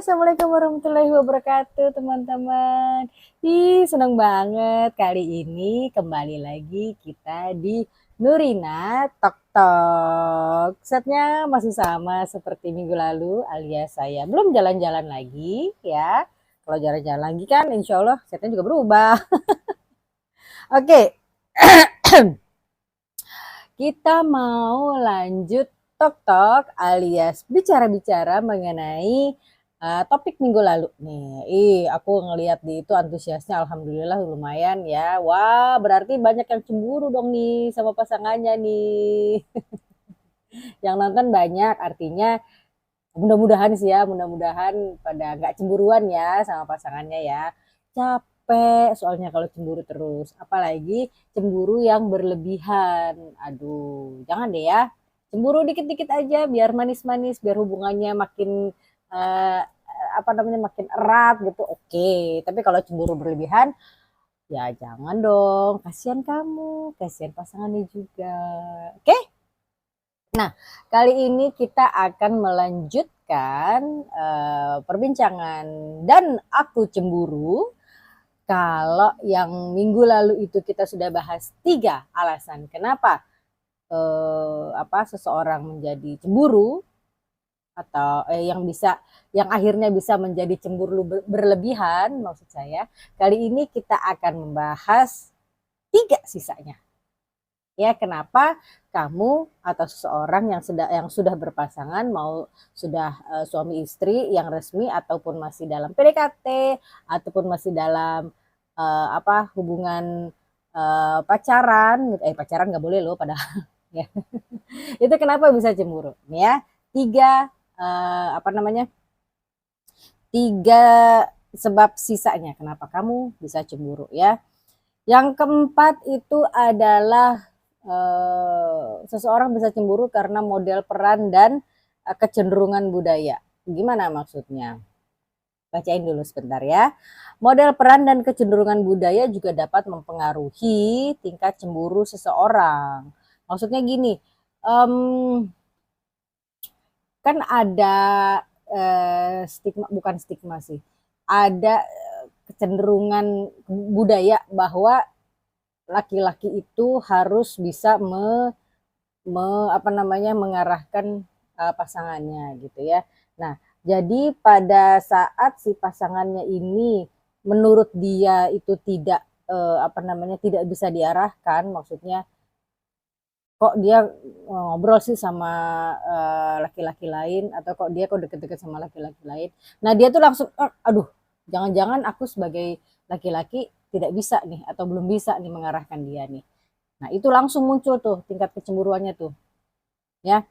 Assalamualaikum warahmatullahi wabarakatuh, teman-teman. Seneng banget kali ini kembali lagi kita di Nurina Tok Tok. Setnya masih sama seperti minggu lalu, alias saya belum jalan-jalan lagi ya. Kalau jalan-jalan lagi kan insya Allah setnya juga berubah. Oke, kita mau lanjut Tok Tok alias bicara-bicara mengenai topik minggu lalu nih. Aku ngelihat di itu antusiasnya alhamdulillah lumayan ya. Wah, berarti banyak yang cemburu dong nih sama pasangannya nih. Yang nonton banyak, artinya mudah-mudahan sih ya, mudah-mudahan pada nggak cemburuan ya sama pasangannya ya. Capek soalnya kalau cemburu terus, apalagi cemburu yang berlebihan. Aduh, jangan deh ya. Cemburu dikit-dikit aja biar manis-manis, biar hubungannya makin eh, makin erat gitu. Oke, tapi kalau cemburu berlebihan ya jangan dong. Kasihan kamu, kasihan pasangannya juga. Oke? Nah, kali ini kita akan melanjutkan perbincangan dan aku cemburu. Kalau yang minggu lalu itu kita sudah bahas 3 alasan kenapa seseorang menjadi cemburu atau yang akhirnya bisa menjadi cemburu berlebihan maksud saya. Kali ini kita akan membahas 3 sisanya. Ya, kenapa kamu atau seseorang yang sudah berpasangan, mau sudah suami istri yang resmi ataupun masih dalam PDKT ataupun masih dalam hubungan pacaran, pacaran nggak boleh loh padahal ya. Itu kenapa bisa cemburu? Nih ya, 3 3 sebab sisanya kenapa kamu bisa cemburu ya. Yang keempat itu adalah seseorang bisa cemburu karena model peran dan kecenderungan budaya. Gimana maksudnya? Bacain dulu sebentar ya. Model peran dan kecenderungan budaya juga dapat mempengaruhi tingkat cemburu seseorang. Maksudnya gini, kan ada bukan stigma sih, ada kecenderungan budaya bahwa laki-laki itu harus bisa mengarahkan pasangannya gitu ya. Nah, jadi pada saat si pasangannya ini menurut dia itu tidak tidak bisa diarahkan, maksudnya kok dia ngobrol sih sama laki-laki lain atau kok deket-deket sama laki-laki lain. Nah, dia tuh langsung aduh, jangan-jangan aku sebagai laki-laki tidak bisa nih atau belum bisa nih mengarahkan dia nih. Nah, itu langsung muncul tuh tingkat kecemburuannya tuh. Ya.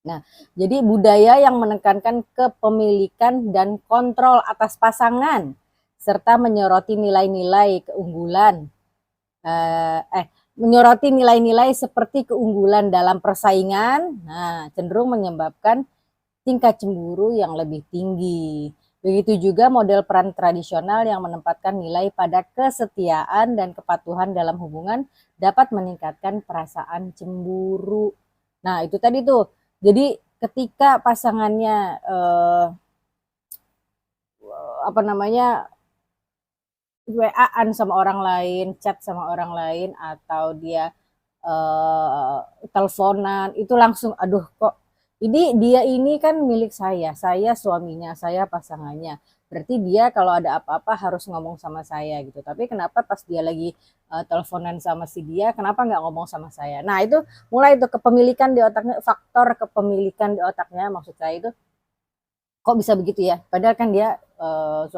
Nah, jadi budaya yang menekankan kepemilikan dan kontrol atas pasangan serta menyoroti nilai-nilai keunggulan menyoroti nilai-nilai seperti keunggulan dalam persaingan, nah cenderung menyebabkan tingkat cemburu yang lebih tinggi. Begitu juga model peran tradisional yang menempatkan nilai pada kesetiaan dan kepatuhan dalam hubungan dapat meningkatkan perasaan cemburu. Nah, itu tadi tuh. Jadi ketika pasangannya WA-an sama orang lain, chat sama orang lain, atau dia teleponan, itu langsung aduh kok dia ini kan milik saya suaminya, saya pasangannya. Berarti dia kalau ada apa-apa harus ngomong sama saya gitu. Tapi kenapa pas dia lagi teleponan sama si dia, kenapa nggak ngomong sama saya? Nah, itu mulai itu kepemilikan di otaknya, faktor kepemilikan di otaknya maksud saya itu kok bisa begitu ya? Padahal kan dia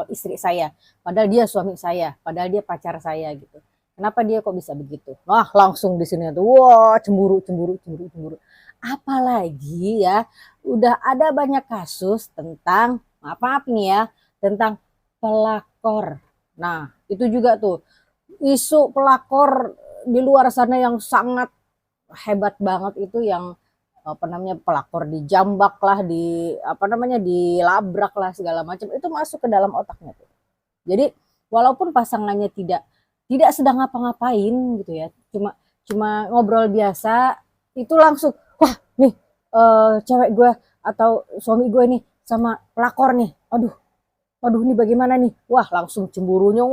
istri saya, padahal dia suami saya, padahal dia pacar saya gitu. Kenapa dia kok bisa begitu? Wah, langsung di sini tuh, wah cemburu. Apalagi ya, udah ada banyak kasus tentang, maaf nih ya, tentang pelakor. Nah, itu juga tuh, isu pelakor di luar sana yang sangat hebat banget itu yang pelakor dijambak lah, dilabrak lah segala macam, itu masuk ke dalam otaknya tuh. Jadi walaupun pasangannya tidak sedang ngapa-ngapain gitu ya, cuma ngobrol biasa, itu langsung wah nih cewek gue atau suami gue nih sama pelakor nih, aduh ini bagaimana nih, wah langsung cemburunya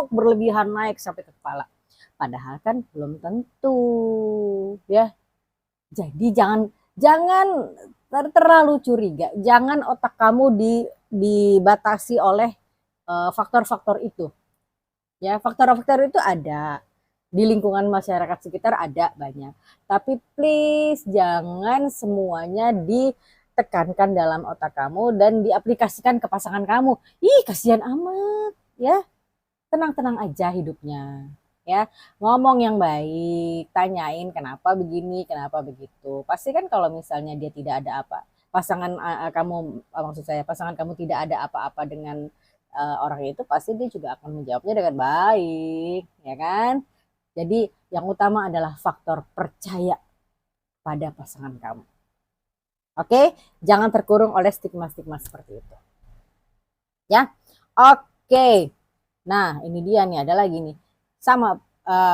berlebihan naik sampai ke kepala. Padahal kan belum tentu, ya. Jadi jangan terlalu curiga, jangan otak kamu dibatasi oleh faktor-faktor itu. Ya, faktor-faktor itu ada di lingkungan masyarakat sekitar, ada banyak. Tapi please jangan semuanya ditekankan dalam otak kamu dan diaplikasikan ke pasangan kamu. Ih, kasihan amat, ya. Tenang-tenang aja hidupnya. Ya, ngomong yang baik, tanyain kenapa begini, kenapa begitu. Pasti kan kalau misalnya dia tidak ada apa, pasangan kamu, maksud saya pasangan kamu tidak ada apa-apa dengan orang itu, pasti dia juga akan menjawabnya dengan baik, ya kan? Jadi yang utama adalah faktor percaya pada pasangan kamu. Oke, jangan terkurung oleh stigma-stigma seperti itu. Ya, oke. Nah, ini dia nih, ada lagi nih. Sama,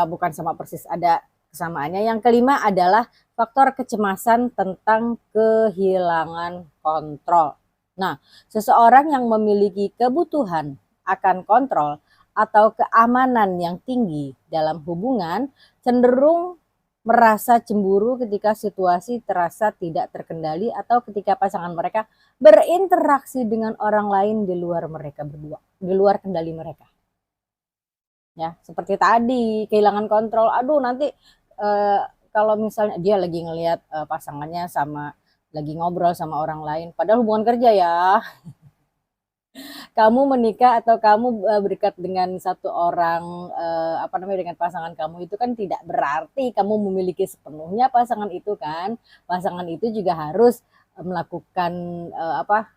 bukan sama persis, ada kesamaannya. Yang kelima adalah faktor kecemasan tentang kehilangan kontrol. Nah, seseorang yang memiliki kebutuhan akan kontrol atau keamanan yang tinggi dalam hubungan cenderung merasa cemburu ketika situasi terasa tidak terkendali atau ketika pasangan mereka berinteraksi dengan orang lain di luar mereka berdua, di luar kendali mereka. Ya, seperti tadi, kehilangan kontrol. Aduh, nanti eh, kalau misalnya dia lagi ngelihat pasangannya sama lagi ngobrol sama orang lain, padahal hubungan kerja ya. Kamu menikah atau kamu berdekat dengan satu orang, apa namanya, dengan pasangan kamu itu kan tidak berarti kamu memiliki sepenuhnya pasangan itu kan. Pasangan itu juga harus melakukan apa,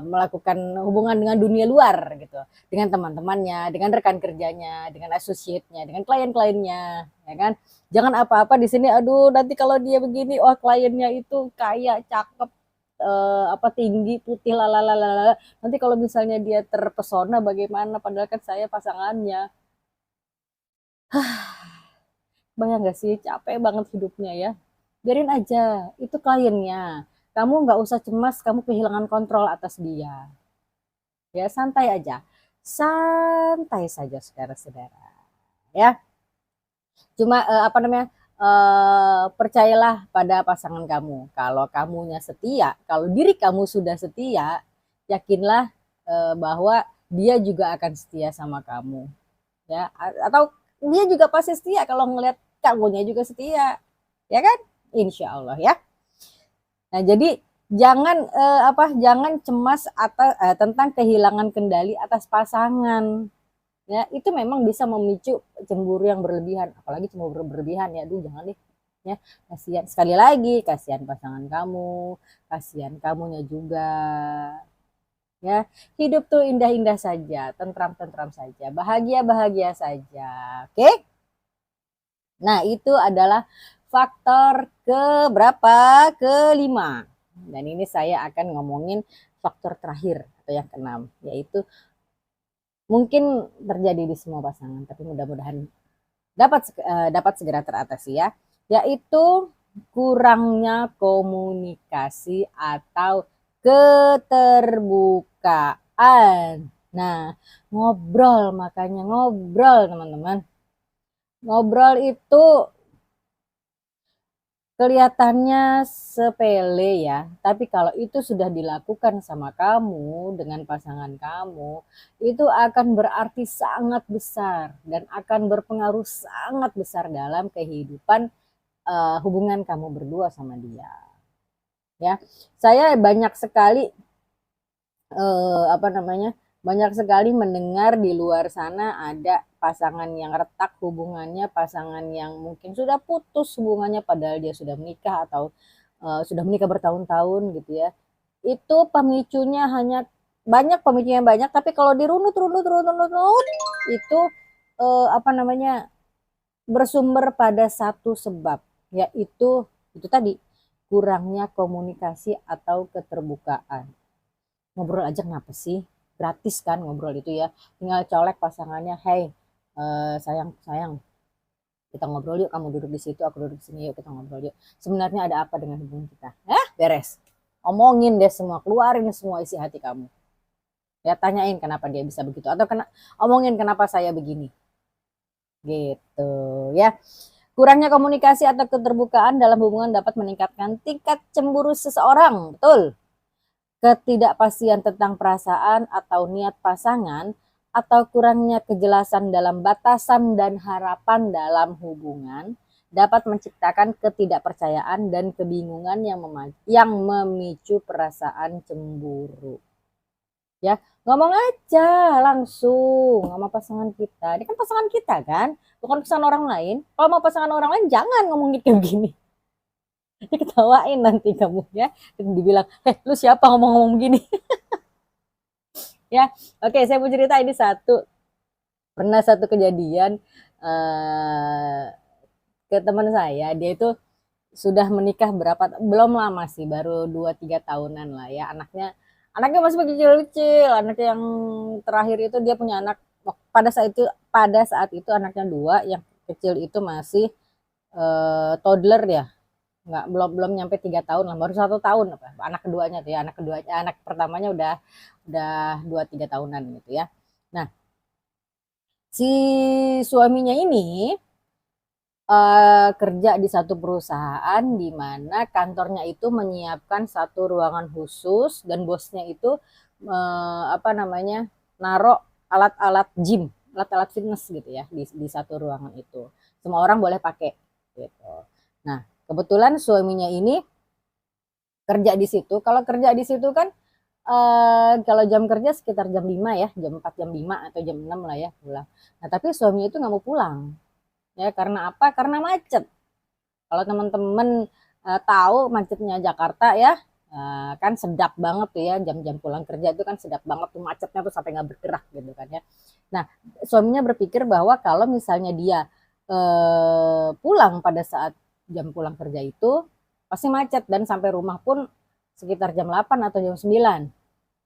melakukan hubungan dengan dunia luar gitu, dengan teman-temannya, dengan rekan kerjanya, dengan associate-nya, dengan klien-kliennya, ya kan. Jangan apa-apa di sini, aduh nanti kalau dia begini, wah kliennya itu kaya, cakep, apa tinggi, putih, lalalala. Nanti kalau misalnya dia terpesona bagaimana? Padahal kan saya pasangannya. Bayang gak sih, capek banget hidupnya ya. Biarin aja, itu kliennya. Kamu nggak usah cemas, kamu kehilangan kontrol atas dia. Ya santai aja, santai saja saudara-saudara. Ya, cuma apa namanya? Percayalah pada pasangan kamu. Kalau kamunya setia, kalau diri kamu sudah setia, yakinlah bahwa dia juga akan setia sama kamu. Ya, atau dia juga pasti setia kalau ngelihat kamunya juga setia, ya kan? Insya Allah ya. Nah, jadi jangan cemas atas tentang kehilangan kendali atas pasangan. Ya, itu memang bisa memicu cemburu yang berlebihan, apalagi cemburu berlebihan ya. Aduh, jangan deh. Ya, kasihan sekali lagi, kasihan pasangan kamu, kasihan kamunya juga. Ya, hidup tuh indah-indah saja, tentram-tentram saja, bahagia-bahagia saja. Oke? Nah, itu adalah faktor ke berapa? Kelima. Dan ini saya akan ngomongin faktor terakhir atau yang keenam, yaitu mungkin terjadi di semua pasangan, tapi mudah-mudahan dapat segera teratasi ya, yaitu kurangnya komunikasi atau keterbukaan. Nah, ngobrol, makanya ngobrol teman-teman. Ngobrol itu kelihatannya sepele ya, tapi kalau itu sudah dilakukan sama kamu dengan pasangan kamu, itu akan berarti sangat besar dan akan berpengaruh sangat besar dalam kehidupan hubungan kamu berdua sama dia. Ya, saya banyak sekali apa namanya, banyak sekali mendengar di luar sana ada pasangan yang retak hubungannya, pasangan yang mungkin sudah putus hubungannya padahal dia sudah menikah atau sudah menikah bertahun-tahun gitu ya. Itu pemicunya hanya banyak, pemicunya banyak, tapi kalau dirunut itu apa namanya, bersumber pada satu sebab, yaitu itu tadi, kurangnya komunikasi atau keterbukaan. Ngobrol aja kenapa sih? Gratis kan ngobrol itu ya. Tinggal colek pasangannya, "Hey, sayang, sayang, kita ngobrol yuk, kamu duduk di situ, aku duduk di sini, yuk kita ngobrol yuk. Sebenarnya ada apa dengan hubungan kita?" Beres. omongin deh semua, keluarin semua isi hati kamu. Ya tanyain kenapa dia bisa begitu, atau omongin kenapa saya begini. Gitu ya. Kurangnya komunikasi atau keterbukaan dalam hubungan dapat meningkatkan tingkat cemburu seseorang. Betul. Ketidakpastian tentang perasaan atau niat pasangan atau kurangnya kejelasan dalam batasan dan harapan dalam hubungan dapat menciptakan ketidakpercayaan dan kebingungan yang memicu perasaan cemburu. Ya, ngomong aja langsung sama pasangan kita. Ini kan pasangan kita kan, bukan pasangan orang lain. Kalau mau pasangan orang lain jangan ngomongin kayak gini. Diketawain nanti kamu ya. Dibilang, lu siapa ngomong-ngomong gini? Ya, oke, saya mau cerita ini pernah satu kejadian ke teman saya. Dia itu sudah menikah belum lama sih, baru 2-3 tahunan lah ya. Anaknya masih kecil-kecil. Anak yang terakhir itu dia punya anak pada saat itu anaknya 2, yang kecil itu masih toddler ya. Belum nyampe 3 tahun lah, baru 1 tahun anak keduanya tuh ya. Anak pertamanya udah 2-3 tahunan gitu ya. Nah, si suaminya ini kerja di satu perusahaan di mana kantornya itu menyiapkan satu ruangan khusus, dan bosnya itu naruh alat-alat gym, alat-alat fitness gitu ya di satu ruangan itu. Semua orang boleh pakai gitu. Nah, kebetulan suaminya ini kerja di situ. Kalau kerja di situ kan kalau jam kerja sekitar jam 5 ya, jam 4, jam 5 atau jam 6 lah ya pulang. Nah, tapi suaminya itu nggak mau pulang. Ya, karena apa? Karena macet. Kalau teman-teman tahu macetnya Jakarta ya, kan sedap banget tuh ya, jam-jam pulang kerja itu kan sedap banget tuh macetnya tuh sampai nggak bergerak gitu kan ya. Nah, suaminya berpikir bahwa kalau misalnya dia pulang pada saat jam pulang kerja itu pasti macet, dan sampai rumah pun sekitar jam 8 atau jam 9.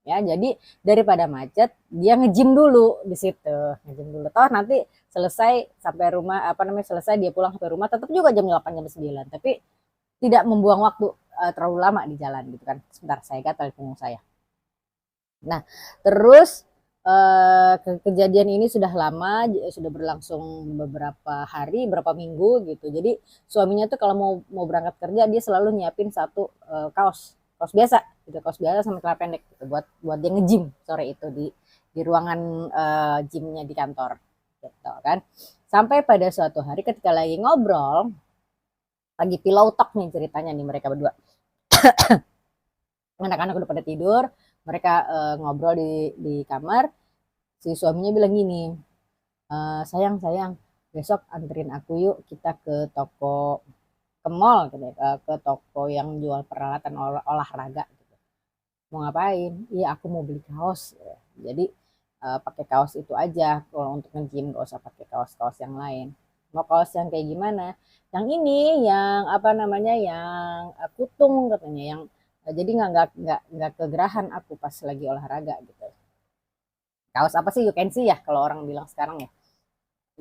Ya, jadi daripada macet dia nge-gym dulu di situ, nge-gym dulu. Toh nanti selesai sampai rumah selesai dia pulang sampai rumah tetap juga jam 8 jam 9, tapi tidak membuang waktu terlalu lama di jalan gitu kan. Sebentar, saya gatal di punggung saya. Nah, terus kejadian ini sudah lama, sudah berlangsung beberapa hari, beberapa minggu gitu. Jadi suaminya tuh kalau mau berangkat kerja dia selalu nyiapin satu kaos biasa gitu, kaos biasa sama celana pendek gitu, buat dia nge-gym sore itu di ruangan gymnya di kantor gitu kan. Sampai pada suatu hari ketika lagi ngobrol, lagi pillow talk nih ceritanya nih mereka berdua. Anak-anak udah pada tidur, mereka ngobrol di kamar. Si suaminya bilang gini, sayang besok anterin aku yuk, kita ke mall gitu, ke toko yang jual peralatan olahraga gitu. Mau ngapain? Iya, aku mau beli kaos. Jadi pakai kaos itu aja kalau untuk nge-gym, gak usah pakai kaos-kaos yang lain. Mau kaos yang kayak gimana? Yang ini, yang yang kutung katanya, yang jadi nggak kegerahan aku pas lagi olahraga gitu. Kaos apa sih, you can see ya kalau orang bilang sekarang ya,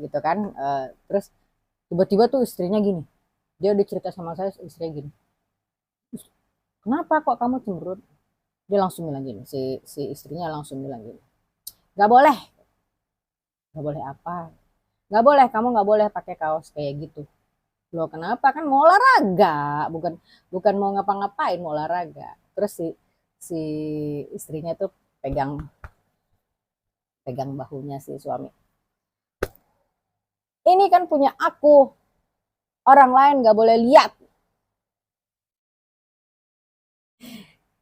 gitu kan. Terus tiba-tiba tuh istrinya gini, dia udah cerita sama saya, istrinya gini, kenapa kok kamu cemberut? Dia langsung bilang gini, si istrinya langsung bilang gini, nggak boleh apa, nggak boleh, kamu nggak boleh pakai kaos kayak gitu. Loh, kenapa? Kan mau olahraga, bukan mau ngapa-ngapain, mau olahraga. Terus si istrinya tuh pegang bahunya si suami. Ini kan punya aku, orang lain nggak boleh lihat.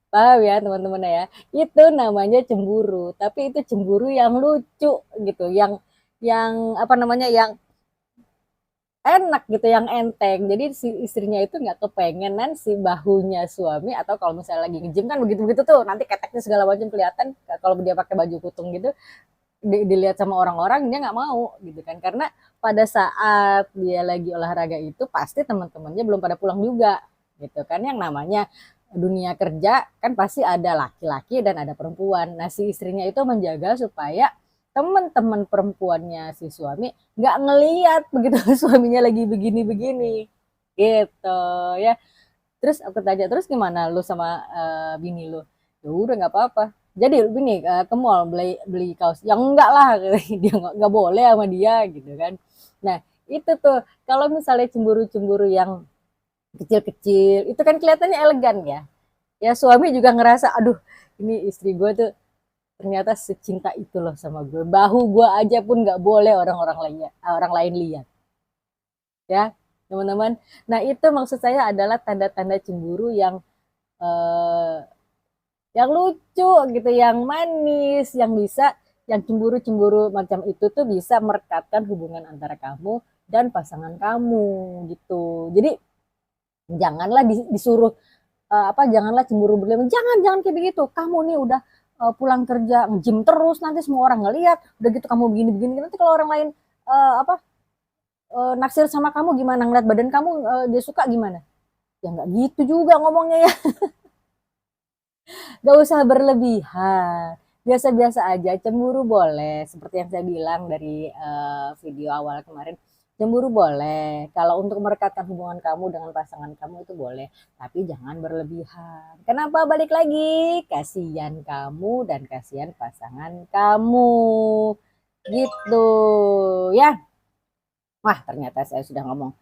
Paham ya teman-teman ya? Itu namanya cemburu, tapi itu cemburu yang lucu gitu, yang yang enak gitu, yang enteng. Jadi si istrinya itu nggak kepengenan si bahunya suami, atau kalau misalnya lagi nge-gym kan begitu-begitu tuh, nanti keteknya segala macam kelihatan kalau dia pakai baju kutung gitu, dilihat sama orang-orang, dia nggak mau gitu kan. Karena pada saat dia lagi olahraga itu pasti teman-temannya belum pada pulang juga gitu kan. Yang namanya dunia kerja kan pasti ada laki-laki dan ada perempuan. Nah, si istrinya itu menjaga supaya teman-teman perempuannya si suami nggak ngeliat begitu suaminya lagi begini-begini gitu ya. Terus aku tanya, terus gimana lu sama bini lu? Ya udah nggak apa-apa. Jadi gini ke mall beli beli kaos. Ya enggak lah, dia nggak boleh sama dia gitu kan. Nah itu tuh kalau misalnya cemburu-cemburu yang kecil-kecil itu kan kelihatannya elegan ya. Ya suami juga ngerasa, aduh ini istri gue tuh ternyata secinta itu loh sama gue. Bahu gue aja pun nggak boleh orang lain lihat ya teman-teman. Nah itu maksud saya adalah tanda-tanda cemburu eh, yang lucu gitu, yang manis, yang bisa, yang cemburu-cemburu macam itu tuh bisa merekatkan hubungan antara kamu dan pasangan kamu gitu. Jadi janganlah disuruh janganlah cemburu berlebihan. Jangan kayak begitu. Kamu nih udah pulang kerja nge-gym terus, nanti semua orang ngeliat. Udah gitu kamu begini-begini, nanti kalau orang lain uh, apa naksir sama kamu gimana, ngeliat badan kamu dia suka gimana? Ya nggak gitu juga ngomongnya ya. Gak usah berlebihan, biasa-biasa aja. Cemburu boleh, seperti yang saya bilang dari video awal kemarin. Cemburu boleh, kalau untuk merekatkan hubungan kamu dengan pasangan kamu itu boleh, tapi jangan berlebihan. Kenapa? Balik lagi, kasihan kamu dan kasihan pasangan kamu. Gitu ya. Wah, ternyata saya sudah ngomong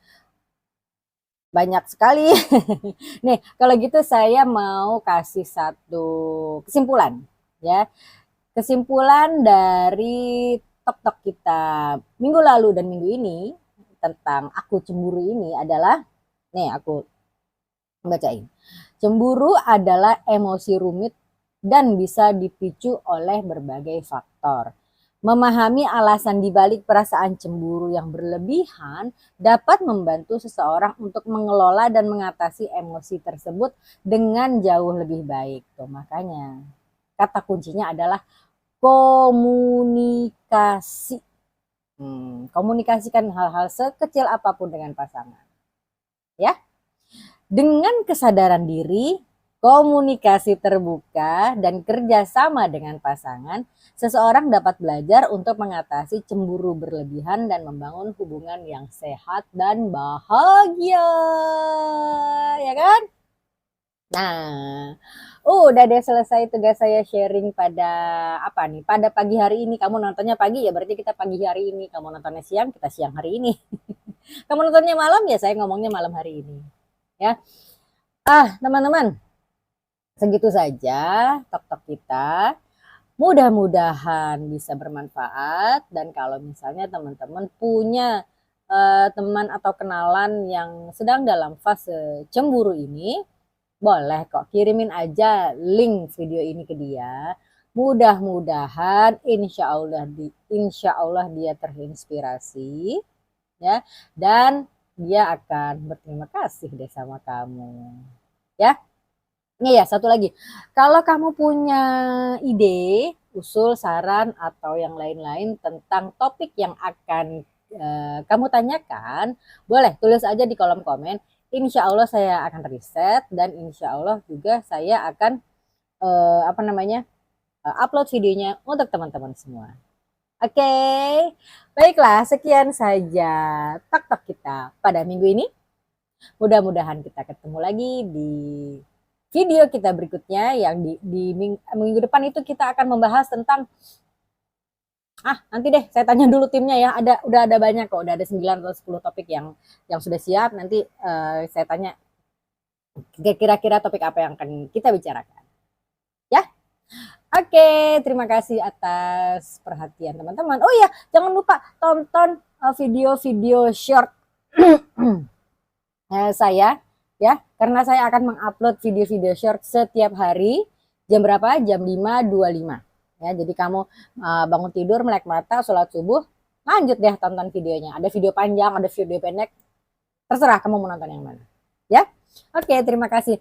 banyak sekali. Nih, kalau gitu saya mau kasih satu kesimpulan ya. Kesimpulan dari tok-tok kita minggu lalu dan minggu ini tentang aku cemburu ini adalah, nih aku bacain. Cemburu adalah emosi rumit dan bisa dipicu oleh berbagai faktor. Memahami alasan dibalik perasaan cemburu yang berlebihan dapat membantu seseorang untuk mengelola dan mengatasi emosi tersebut dengan jauh lebih baik. Tuh, makanya kata kuncinya adalah komunikasi. Komunikasikan hal-hal sekecil apapun dengan pasangan. Ya, dengan kesadaran diri, komunikasi terbuka, dan kerjasama dengan pasangan, seseorang dapat belajar untuk mengatasi cemburu berlebihan dan membangun hubungan yang sehat dan bahagia. Ya kan? Nah, udah deh selesai tugas saya sharing pada apa nih? Pada pagi hari ini. Kamu nontonnya pagi ya, berarti kita pagi hari ini. Kamu nontonnya siang, kita siang hari ini. Kamu nontonnya malam ya, saya ngomongnya malam hari ini. Ya, teman-teman, segitu saja tok-tok kita. Mudah-mudahan bisa bermanfaat, dan kalau misalnya teman-teman punya teman atau kenalan yang sedang dalam fase cemburu ini, boleh kok kirimin aja link video ini ke dia. Mudah-mudahan insya Allah dia terinspirasi ya, dan dia akan berterima kasih deh sama kamu. Ya. Iya ya, satu lagi. Kalau kamu punya ide, usul, saran atau yang lain-lain tentang topik yang akan kamu tanyakan, boleh tulis aja di kolom komen. Insya Allah saya akan riset, dan insya Allah juga saya akan upload videonya untuk teman-teman semua. Oke, baiklah, sekian saja tok-tok kita pada minggu ini. Mudah-mudahan kita ketemu lagi di video kita berikutnya, yang di minggu depan itu kita akan membahas tentang nanti deh saya tanya dulu timnya ya. Udah ada banyak kok, udah ada 9 atau 10 topik yang sudah siap. Nanti saya tanya kira-kira topik apa yang akan kita bicarakan. Ya. Oke, terima kasih atas perhatian teman-teman. Oh iya, jangan lupa tonton video-video short saya ya, karena saya akan mengupload video-video short setiap hari. Jam berapa? Jam 5.25 ya. Jadi kamu bangun tidur, melek mata, sholat subuh, lanjut deh tonton videonya. Ada video panjang, ada video pendek, terserah kamu mau nonton yang mana ya. Oke, terima kasih.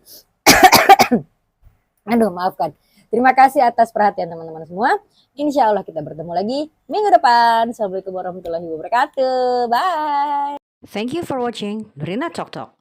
Aduh, maafkan. Terima kasih atas perhatian teman-teman semua. Insya Allah kita bertemu lagi minggu depan. Assalamualaikum warahmatullahi wabarakatuh. Bye. Thank you for watching Nurina Talk Talk.